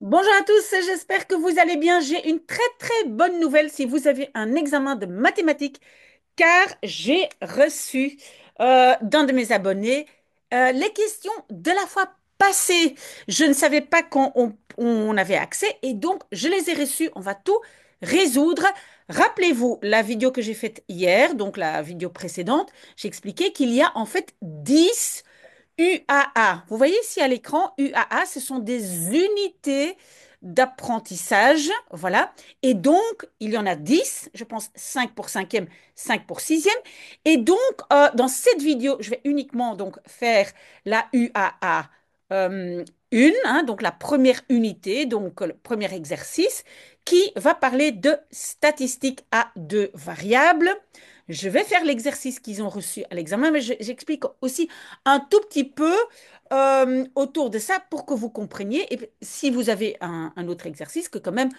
Bonjour à tous, j'espère que vous allez bien. J'ai une très très bonne nouvelle si vous avez un examen de mathématiques, car j'ai reçu d'un de mes abonnés les questions de la fois passée. Je ne savais pas on avait accès et donc je les ai reçues. On va tout résoudre. Rappelez-vous la vidéo que j'ai faite hier, donc la vidéo précédente, j'ai expliqué qu'il y a en fait 10 UAA. Vous voyez ici à l'écran, UAA, ce sont des unités d'apprentissage. Voilà. Et donc, il y en a 10, je pense 5 pour cinquième, 5 pour sixième. Et donc, dans cette vidéo, je vais uniquement donc faire la UAA euh, 1, hein, donc la première unité, donc le premier exercice, qui va parler de statistiques à deux variables. Je vais faire l'exercice qu'ils ont reçu à l'examen, mais j'explique aussi un tout petit peu autour de ça pour que vous compreniez et si vous avez un autre exercice, que quand même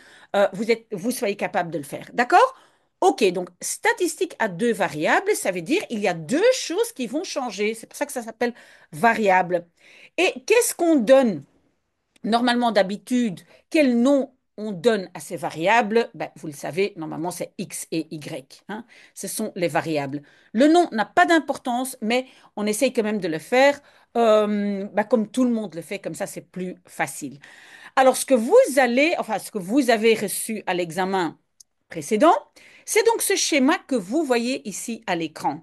vous soyez capable de le faire. D'accord? Ok, donc statistique à deux variables, ça veut dire il y a deux choses qui vont changer. C'est pour ça que ça s'appelle variable. Et qu'est-ce qu'on donne normalement d'habitude? Quel nom on donne à ces variables? Ben, vous le savez, normalement c'est x et y, hein. Ce sont les variables. Le nom n'a pas d'importance, mais on essaye quand même de le faire ben, comme tout le monde le fait, comme ça c'est plus facile. Alors ce que vous avez reçu à l'examen précédent, c'est donc ce schéma que vous voyez ici à l'écran.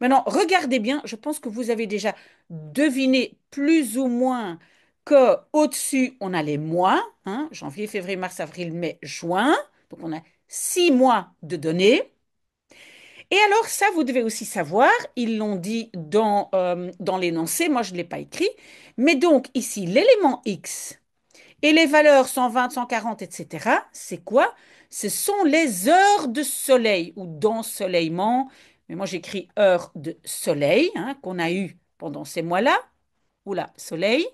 Maintenant, regardez bien, je pense que vous avez déjà deviné plus ou moins que au-dessus, on a les mois, hein, janvier, février, mars, avril, mai, juin. Donc, on a 6 mois de données. Et alors, ça, vous devez aussi savoir, ils l'ont dit dans l'énoncé, moi je ne l'ai pas écrit, mais donc ici, l'élément X, et les valeurs 120, 140, etc., c'est quoi? Ce sont les heures de soleil ou d'ensoleillement. Mais moi, j'écris heures de soleil hein, qu'on a eues pendant ces mois-là. Oula, soleil.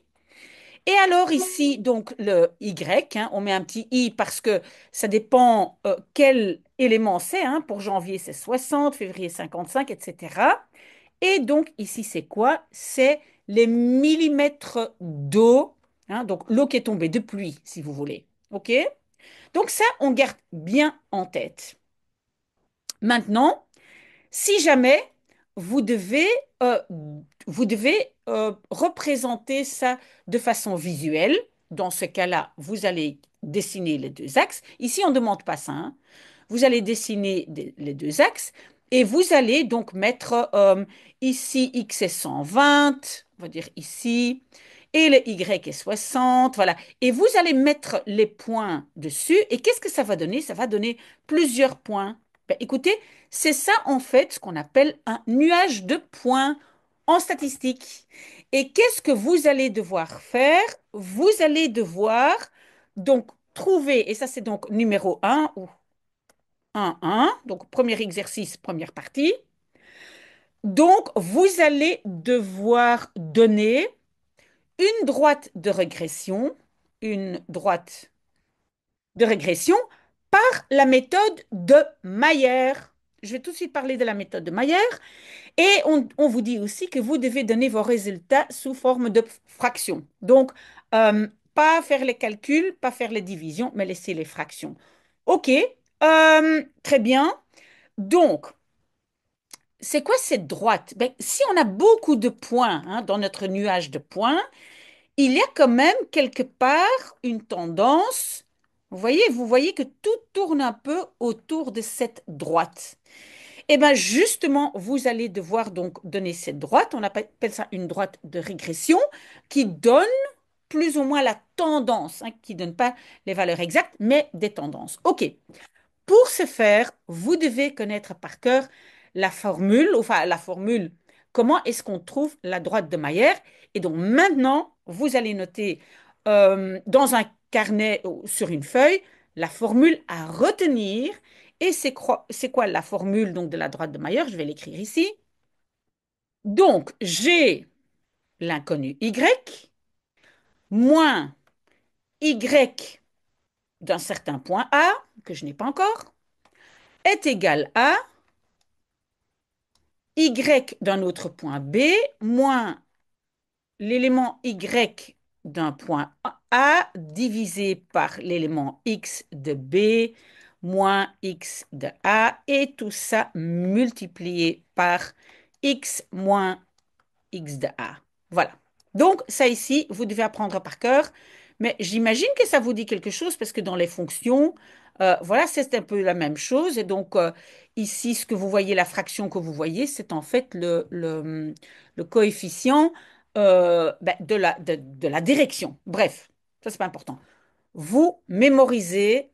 Et alors ici, donc le Y, hein, on met un petit I parce que ça dépend quel élément c'est. Hein. Pour janvier, c'est 60, février 55, etc. Et donc ici, c'est quoi? C'est les millimètres d'eau, hein, donc l'eau qui est tombée de pluie, si vous voulez. OK? Donc ça, on garde bien en tête. Maintenant, si jamais vous devez, euh, vous devez représenter ça de façon visuelle, dans ce cas-là, vous allez dessiner les deux axes. Ici, on ne demande pas ça, hein. Vous allez dessiner les deux axes et vous allez donc mettre ici X est 120, on va dire ici, et le Y est 60, voilà. Et vous allez mettre les points dessus. Et qu'est-ce que ça va donner? Ça va donner plusieurs points. Ben, écoutez, c'est ça en fait ce qu'on appelle un nuage de points en statistique. Et qu'est-ce que vous allez devoir faire? Vous allez devoir donc trouver, et ça c'est donc numéro un ou 1, donc premier exercice, première partie. Donc vous allez devoir donner une droite de régression, une droite de régression par la méthode de Mayer. Je vais tout de suite parler de la méthode de Mayer. Et on vous dit aussi que vous devez donner vos résultats sous forme de fractions. Donc, pas faire les calculs, pas faire les divisions, mais laisser les fractions. OK, très bien. Donc, c'est quoi cette droite? Ben, si on a beaucoup de points hein, dans notre nuage de points, il y a quand même quelque part une tendance. Vous voyez que tout tourne un peu autour de cette droite. Eh bien, justement, vous allez devoir donc donner cette droite, on appelle ça une droite de régression, qui donne plus ou moins la tendance, hein, qui ne donne pas les valeurs exactes, mais des tendances. OK. Pour ce faire, vous devez connaître par cœur la formule, enfin la formule, comment est-ce qu'on trouve la droite de Mayer. Et donc maintenant, vous allez noter dans un carnet ou sur une feuille la formule à retenir. Et c'est quoi la formule donc, de la droite de Mayer? Je vais l'écrire ici. Donc, j'ai l'inconnu y moins y d'un certain point A, que je n'ai pas encore, est égal à y d'un autre point B moins l'élément y d'un point A divisé par l'élément x de B moins x de A et tout ça multiplié par x moins x de A. Voilà. Donc, ça ici, vous devez apprendre par cœur. Mais j'imagine que ça vous dit quelque chose parce que dans les fonctions, voilà, c'est un peu la même chose. Et donc, ici, ce que vous voyez, la fraction que vous voyez, c'est en fait le coefficient de la direction. Bref, ça, c'est pas important. Vous mémorisez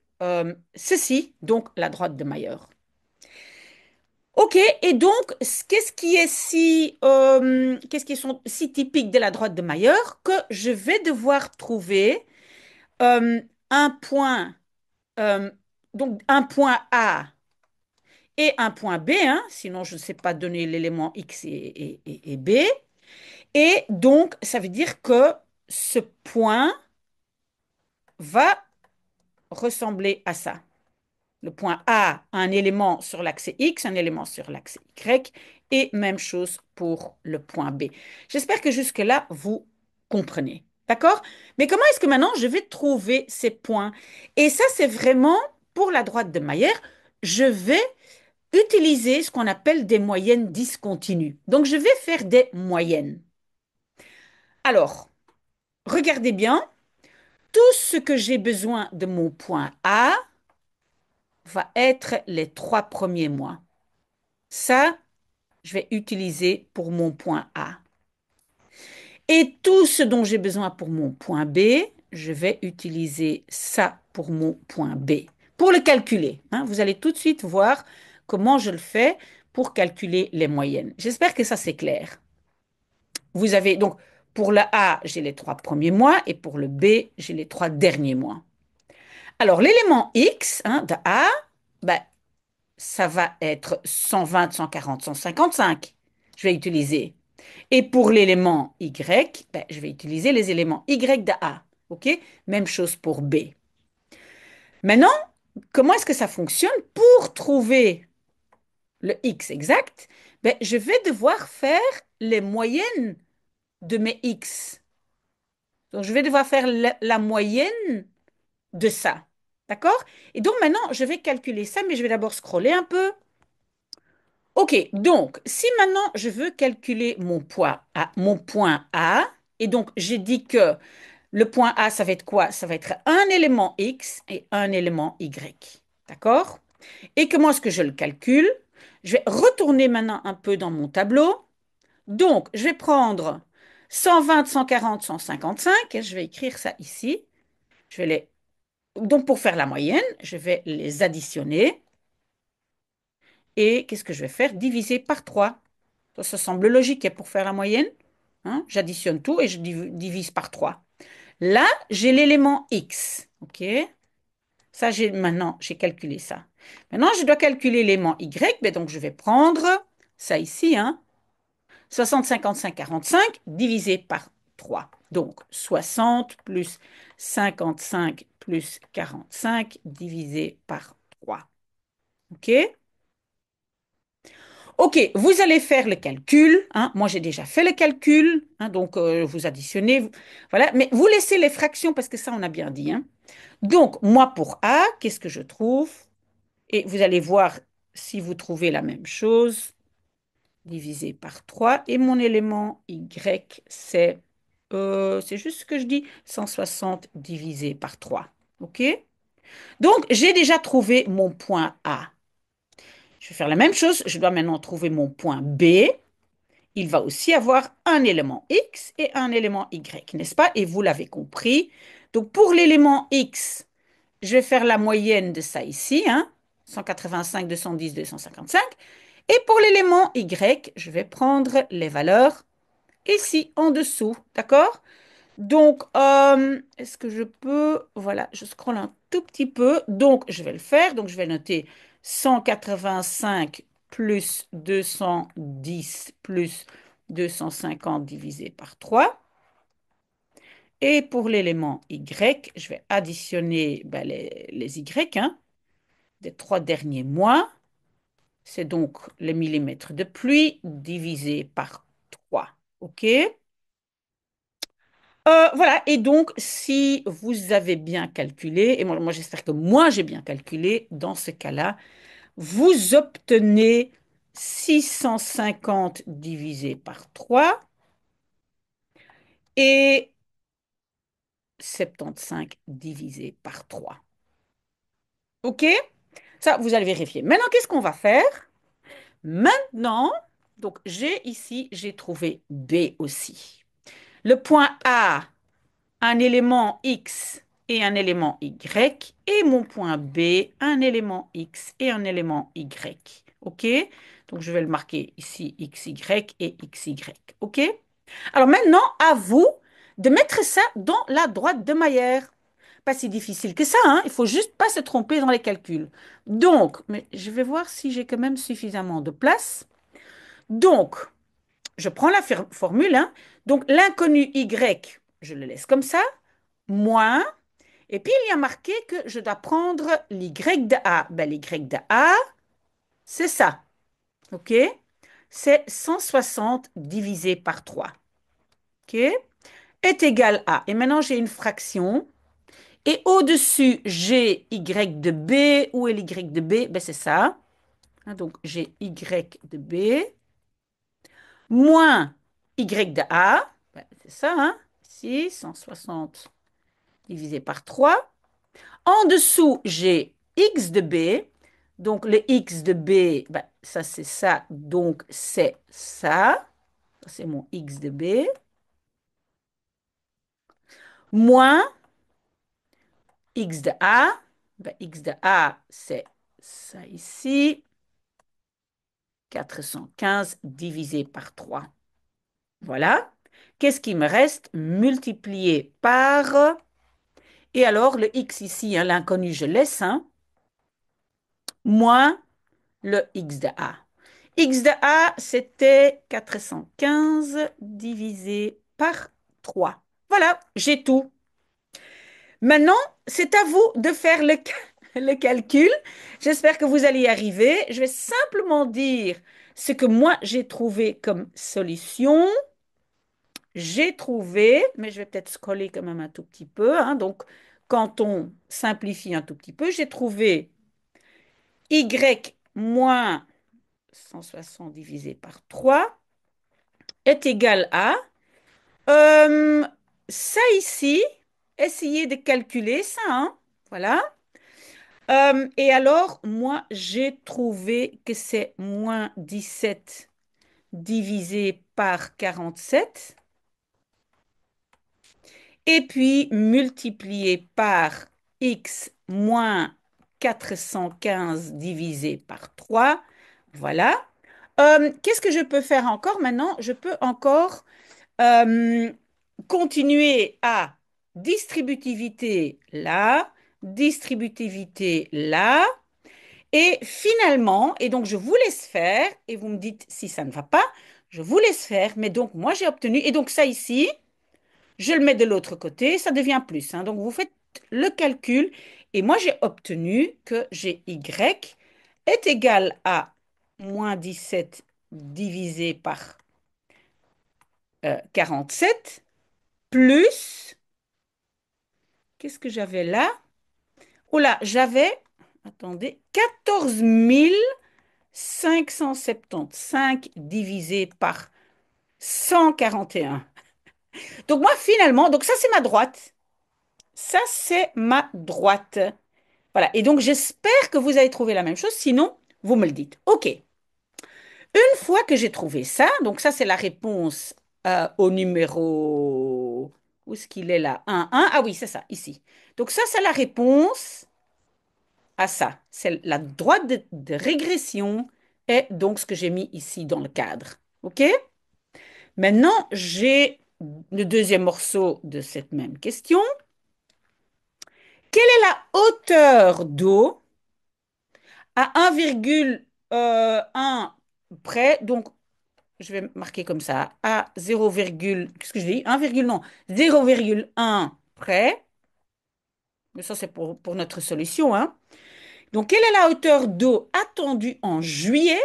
ceci, donc la droite de Mayer. Ok, et donc, qu'est-ce qui est si typique de la droite de Mayer que je vais devoir trouver un point, euh, donc un point A et un point B, hein, sinon je ne sais pas donner l'élément X et B. Et donc, ça veut dire que ce point va ressembler à ça. Le point A a un élément sur l'axe X, un élément sur l'axe Y, et même chose pour le point B. J'espère que jusque-là, vous comprenez. D'accord? Mais comment est-ce que maintenant je vais trouver ces points? Et ça, c'est vraiment pour la droite de Mayer. Je vais utiliser ce qu'on appelle des moyennes discontinues. Donc, je vais faire des moyennes. Alors, regardez bien, tout ce que j'ai besoin de mon point A va être les 3 premiers mois. Ça, je vais utiliser pour mon point A. Et tout ce dont j'ai besoin pour mon point B, je vais utiliser ça pour mon point B. Pour le calculer, hein, vous allez tout de suite voir comment je le fais pour calculer les moyennes. J'espère que ça c'est clair. Vous avez donc pour le A, j'ai les 3 premiers mois et pour le B, j'ai les 3 derniers mois. Alors l'élément X hein, de A, ben, ça va être 120, 140, 155. Je vais utiliser. Et pour l'élément Y, ben, je vais utiliser les éléments Y de A. OK? Même chose pour B. Maintenant, comment est-ce que ça fonctionne? Pour trouver le X exact, ben, je vais devoir faire les moyennes de mes X. Donc, je vais devoir faire la moyenne de ça. D'accord? Et donc, maintenant, je vais calculer ça, mais je vais d'abord scroller un peu. OK, donc, si maintenant je veux calculer mon point A, et donc j'ai dit que le point A, ça va être quoi? Ça va être un élément X et un élément Y. D'accord? Et comment est-ce que je le calcule? Je vais retourner maintenant un peu dans mon tableau. Donc, je vais prendre 120, 140, 155, et je vais écrire ça ici. Je vais les... Donc, pour faire la moyenne, je vais les additionner. Et qu'est-ce que je vais faire? Diviser par 3. Ça semble logique hein, pour faire la moyenne. Hein. J'additionne tout et je divise par 3. Là, j'ai l'élément X. OK? Ça, maintenant, j'ai calculé ça. Maintenant, je dois calculer l'élément Y. Mais donc, je vais prendre ça ici. Hein, 60, 55, 45 divisé par 3. Donc, 60 plus 55 plus 45 divisé par 3. OK? OK, vous allez faire le calcul. Hein. Moi, j'ai déjà fait le calcul. Hein, donc, vous additionnez. Voilà. Mais vous laissez les fractions parce que ça, on a bien dit. Hein. Donc, moi, pour A, qu'est-ce que je trouve? Et vous allez voir si vous trouvez la même chose. Divisé par 3. Et mon élément Y, c'est juste ce que je dis, 160 divisé par 3. OK? Donc, j'ai déjà trouvé mon point A. Je vais faire la même chose. Je dois maintenant trouver mon point B. Il va aussi avoir un élément X et un élément Y, n'est-ce pas? Et vous l'avez compris. Donc, pour l'élément X, je vais faire la moyenne de ça ici, hein, 185, 210, 255. Et pour l'élément Y, je vais prendre les valeurs ici, en dessous, d'accord? Donc, est-ce que je peux... Voilà, je scrolle un tout petit peu. Donc, je vais le faire. Donc, je vais noter 185 plus 210 plus 250 divisé par 3. Et pour l'élément Y, je vais additionner ben, les Y hein, des 3 derniers mois. C'est donc les millimètres de pluie divisé par 3. OK? Voilà, et donc si vous avez bien calculé, et moi j'espère que moi j'ai bien calculé, dans ce cas-là, vous obtenez 650 divisé par 3 et 75 divisé par 3. OK? Ça, vous allez vérifier. Maintenant, qu'est-ce qu'on va faire? Maintenant, donc j'ai trouvé B aussi. Le point A, un élément X et un élément Y, et mon point B, un élément X et un élément Y. OK? Donc, je vais le marquer ici XY et XY. OK? Alors maintenant, à vous de mettre ça dans la droite de Mayer. Pas si difficile que ça, hein? Il faut juste pas se tromper dans les calculs. Donc, mais je vais voir si j'ai quand même suffisamment de place. Donc, je prends la formule, hein. Donc, l'inconnu Y, je le laisse comme ça, moins, et puis il y a marqué que je dois prendre l'Y de A. Ben, l'Y de A, c'est ça, OK? C'est 160 divisé par 3, OK? Est égal à, et maintenant j'ai une fraction, et au-dessus, j'ai Y de B. Où est l'Y de B? Ben, c'est ça. Hein, donc, j'ai Y de B moins Y de A. Ben, c'est ça, hein? Ici, 160 divisé par 3. En dessous, j'ai X de B. Donc, le X de B, ben, ça, c'est ça. Donc, c'est ça. Ça, c'est mon X de B. Moins X de A. Ben, X de A, c'est ça ici. 415 divisé par 3. Voilà. Qu'est-ce qui me reste? Multiplié par... Et alors, le x ici, hein, l'inconnu, je laisse, hein, moins le x de a. X de a, c'était 415 divisé par 3. Voilà, j'ai tout. Maintenant, c'est à vous de faire le calcul. J'espère que vous allez y arriver. Je vais simplement dire ce que moi j'ai trouvé comme solution. J'ai trouvé, mais je vais peut-être scroller quand même un tout petit peu, hein. Donc, quand on simplifie un tout petit peu, j'ai trouvé y moins 160 divisé par 3 est égal à euh, ça ici. Essayez de calculer ça, hein. Voilà. Et alors, moi, j'ai trouvé que c'est moins 17 divisé par 47. Et puis multiplié par x moins 415 divisé par 3. Voilà. Qu'est-ce que je peux faire encore maintenant? Je peux encore euh, continuer à distributivité là, distributivité là. Et finalement, et donc je vous laisse faire, et vous me dites si ça ne va pas, je vous laisse faire, mais donc moi j'ai obtenu, et donc ça ici, je le mets de l'autre côté, ça devient plus, hein. Donc, vous faites le calcul et moi, j'ai obtenu que j'ai Y est égal à moins 17 divisé par 47 plus, qu'est-ce que j'avais là? Oh là, j'avais, attendez, 14 575 divisé par 141. Donc, moi, finalement, donc ça, c'est ma droite. Ça, c'est ma droite. Voilà. Et donc, j'espère que vous avez trouvé la même chose. Sinon, vous me le dites. OK. Une fois que j'ai trouvé ça, donc ça, c'est la réponse au numéro... Où est-ce qu'il est là? 1. Ah oui, c'est ça, ici. Donc, ça, c'est la réponse à ça. C'est la droite de régression et donc ce que j'ai mis ici dans le cadre. OK? Maintenant, j'ai le deuxième morceau de cette même question. Quelle est la hauteur d'eau à 1,1 près? Donc, je vais marquer comme ça, à 0, qu'est-ce que je dis? 1, non, 0,1 près. Mais ça, c'est pour notre solution, hein. Donc, quelle est la hauteur d'eau attendue en juillet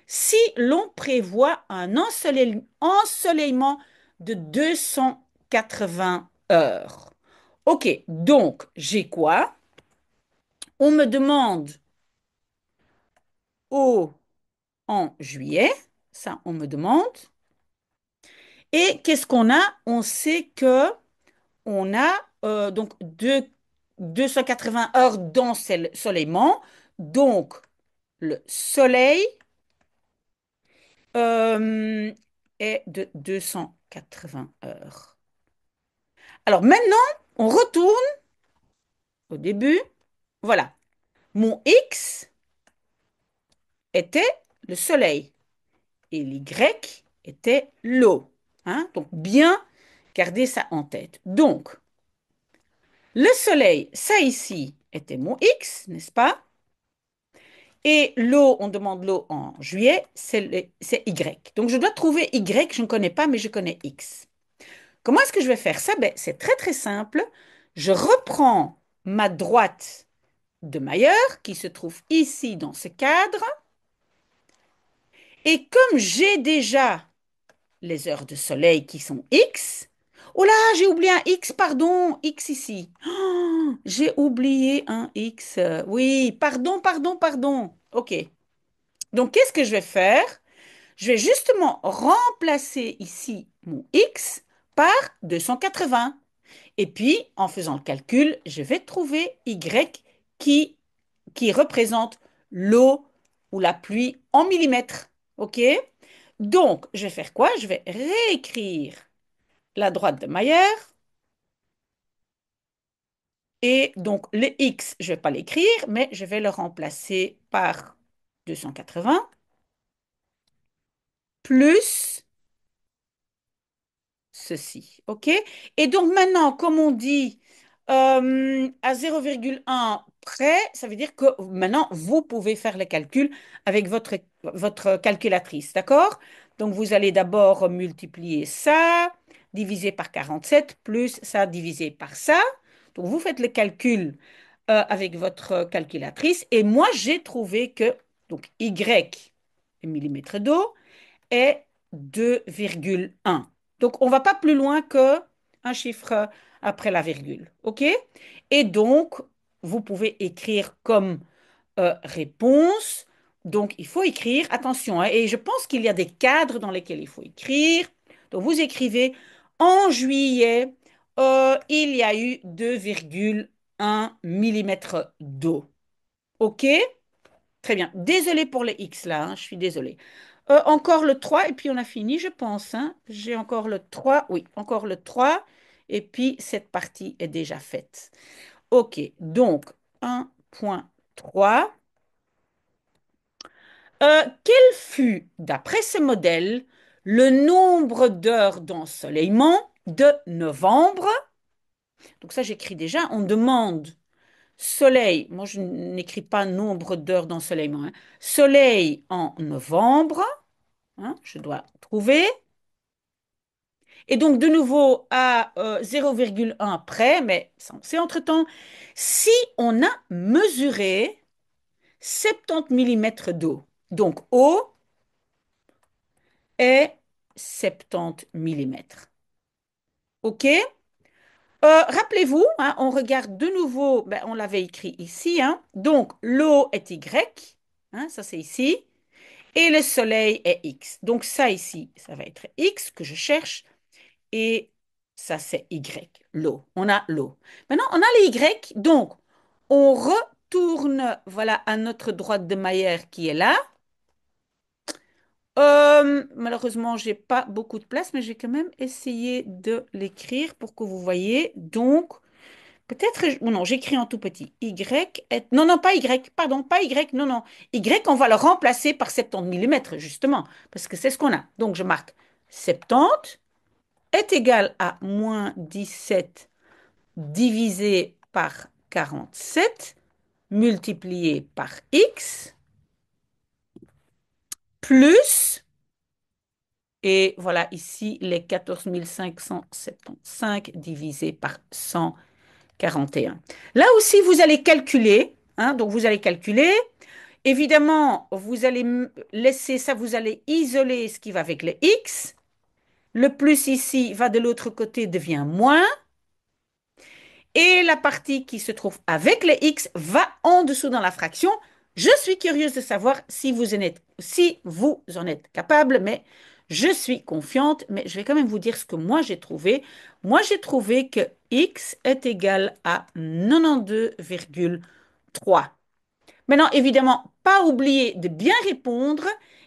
si l'on prévoit un ensoleillement de 200 280 heures. OK, donc j'ai quoi? On me demande au en juillet, ça on me demande. Et qu'est-ce qu'on a? On sait que on a donc 280 heures d'ensoleillement. Donc le soleil euh, est de 280 heures. Alors maintenant, on retourne au début. Voilà. Mon X était le soleil et l'Y était l'eau. Hein? Donc bien garder ça en tête. Donc, le soleil, ça ici, était mon X, n'est-ce pas? Et l'eau, on demande l'eau en juillet, c'est Y. Donc je dois trouver Y, je ne connais pas, mais je connais X. Comment est-ce que je vais faire ça? Ben, c'est très très simple. Je reprends ma droite de Mayer, qui se trouve ici dans ce cadre, et comme j'ai déjà les heures de soleil qui sont X, oh là, j'ai oublié un X, pardon, X ici. Oh, j'ai oublié un X. Oui, pardon, pardon, pardon. OK. Donc, qu'est-ce que je vais faire? Je vais justement remplacer ici mon X par 280. Et puis, en faisant le calcul, je vais trouver Y qui, qui représente l'eau ou la pluie en millimètres. OK? Donc, je vais faire quoi? Je vais réécrire la droite de Mayer. Et donc, le X, je ne vais pas l'écrire, mais je vais le remplacer par 280 plus ceci. OK? Et donc maintenant, comme on dit à 0,1 près, ça veut dire que maintenant, vous pouvez faire le calcul avec votre calculatrice. D'accord? Donc, vous allez d'abord multiplier ça, diviser par 47, plus ça divisé par ça. Donc, vous faites le calcul avec votre calculatrice. Et moi, j'ai trouvé que donc, Y, millimètres d'eau, est 2,1. Donc, on ne va pas plus loin que un chiffre après la virgule. OK? Et donc, vous pouvez écrire comme réponse. Donc, il faut écrire, attention, hein, et je pense qu'il y a des cadres dans lesquels il faut écrire. Donc, vous écrivez en juillet, il y a eu 2,1 millimètres d'eau. OK? Très bien. Désolée pour les X là, hein, je suis désolée. Encore le 3 et puis on a fini, je pense. Hein. J'ai encore le 3. Oui, encore le 3. Et puis cette partie est déjà faite. OK, donc 1,3. Quel fut, d'après ce modèle, le nombre d'heures d'ensoleillement de novembre? Donc ça, j'écris déjà. On demande soleil. Moi, je n'écris pas nombre d'heures d'ensoleillement. Hein. Soleil en novembre. Hein, je dois trouver. Et donc, de nouveau, à 0,1 près, mais c'est entre-temps, si on a mesuré 70 millimètres d'eau, donc eau est 70 millimètres. OK? Rappelez-vous, hein, on regarde de nouveau, ben, on l'avait écrit ici, hein, donc l'eau est Y, hein, ça c'est ici, et le soleil est X. Donc ça ici, ça va être X que je cherche. Et ça, c'est Y, l'eau. On a l'eau. Maintenant, on a les Y. Donc, on retourne, voilà, à notre droite de Mayer qui est là. Malheureusement, j'ai pas beaucoup de place, mais j'ai quand même essayé de l'écrire pour que vous voyez. Donc, peut-être, ou non, j'écris en tout petit. Y est, non, non, pas Y, pardon, pas Y, non, non. Y, on va le remplacer par 70 millimètres, justement, parce que c'est ce qu'on a. Donc, je marque 70 est égal à moins 17 divisé par 47 multiplié par x plus, et voilà ici les 14 575 divisé par 141. Là aussi, vous allez calculer, hein, donc vous allez calculer. Évidemment, vous allez laisser ça, vous allez isoler ce qui va avec les x. Le plus ici va de l'autre côté, devient moins. Et la partie qui se trouve avec les x va en dessous dans la fraction. Je suis curieuse de savoir si vous en êtes capable, mais je suis confiante. Mais je vais quand même vous dire ce que moi j'ai trouvé. Moi j'ai trouvé que x est égal à 92,3. Maintenant, évidemment, pas oublier de bien répondre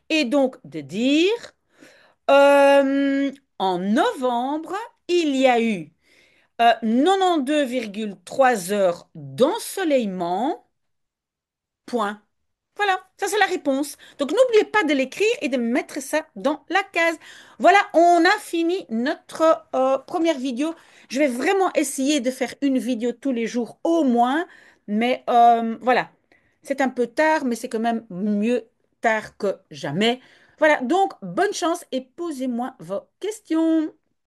et donc de dire euh, en novembre, il y a eu 92,3 heures d'ensoleillement, point. Voilà, ça c'est la réponse. Donc n'oubliez pas de l'écrire et de mettre ça dans la case. Voilà, on a fini notre première vidéo. Je vais vraiment essayer de faire une vidéo tous les jours au moins, mais voilà, c'est un peu tard, mais c'est quand même mieux tard que jamais. Voilà, donc bonne chance et posez-moi vos questions.